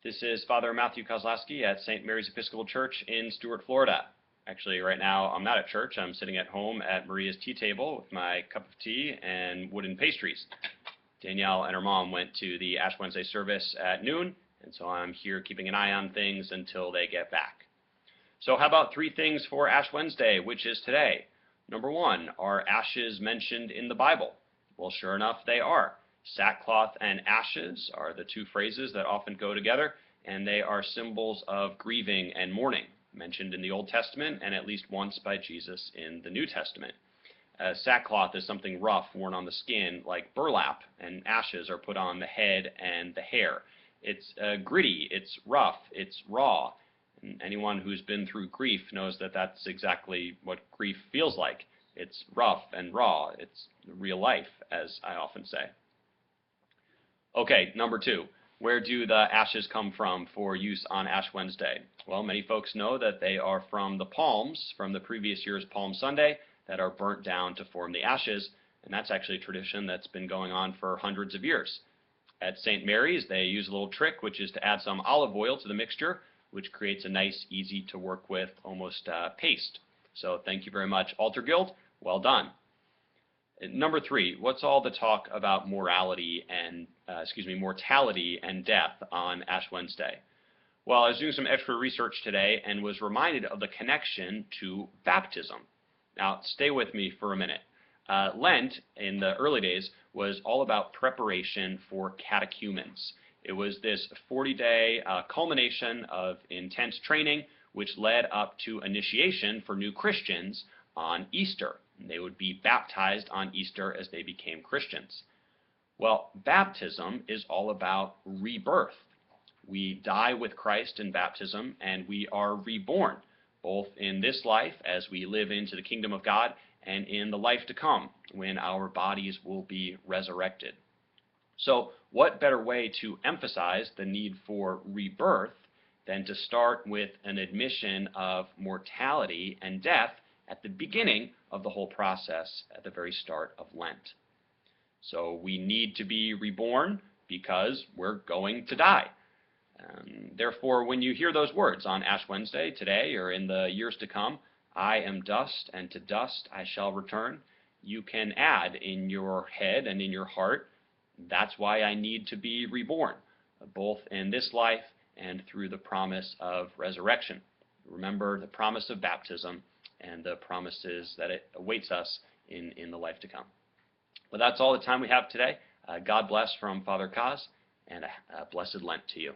This is Father Matthew Kozlowski at St. Mary's Episcopal Church in Stuart, Florida. Actually, right now I'm not at church. I'm sitting at home at Maria's tea table with my cup of tea and wooden pastries. Danielle and her mom went to the Ash Wednesday service at noon, and so I'm here keeping an eye on things until they get back. So how about 3 things for Ash Wednesday, which is today? Number 1, are ashes mentioned in the Bible? Well, sure enough, they are. Sackcloth and ashes are the 2 phrases that often go together, and they are symbols of grieving and mourning, mentioned in the Old Testament and at least once by Jesus in the New Testament. Sackcloth is something rough worn on the skin like burlap, and ashes are put on the head and the hair. It's gritty, it's rough, it's raw. And anyone who's been through grief knows that that's exactly what grief feels like. It's rough and raw. It's real life, as I often say. Okay, number 2. Where do the ashes come from for use on Ash Wednesday? Well, many folks know that they are from the palms from the previous year's Palm Sunday that are burnt down to form the ashes, and that's actually a tradition that's been going on for hundreds of years. At St. Mary's, they use a little trick, which is to add some olive oil to the mixture, which creates a nice, easy to work with, almost paste. So thank you very much, Altar Guild. Well done. Number 3, what's all the talk about mortality and death on Ash Wednesday? Well, I was doing some extra research today and was reminded of the connection to baptism. Now, stay with me for a minute. Lent, in the early days, was all about preparation for catechumens. It was this 40-day culmination of intense training, which led up to initiation for new Christians on Easter. They would be baptized on Easter as they became Christians. Well, baptism is all about rebirth. We die with Christ in baptism, and we are reborn, both in this life as we live into the kingdom of God and in the life to come when our bodies will be resurrected. So what better way to emphasize the need for rebirth than to start with an admission of mortality and death at the beginning of the whole process, at the very start of Lent. So we need to be reborn because we're going to die. Therefore, when you hear those words on Ash Wednesday, today or in the years to come, I am dust, and to dust I shall return, you can add in your head and in your heart, that's why I need to be reborn, both in this life and through the promise of resurrection. Remember the promise of baptism and the promises that it awaits us in the life to come. But that's all the time we have today. God bless from Father Kaz, and a blessed Lent to you.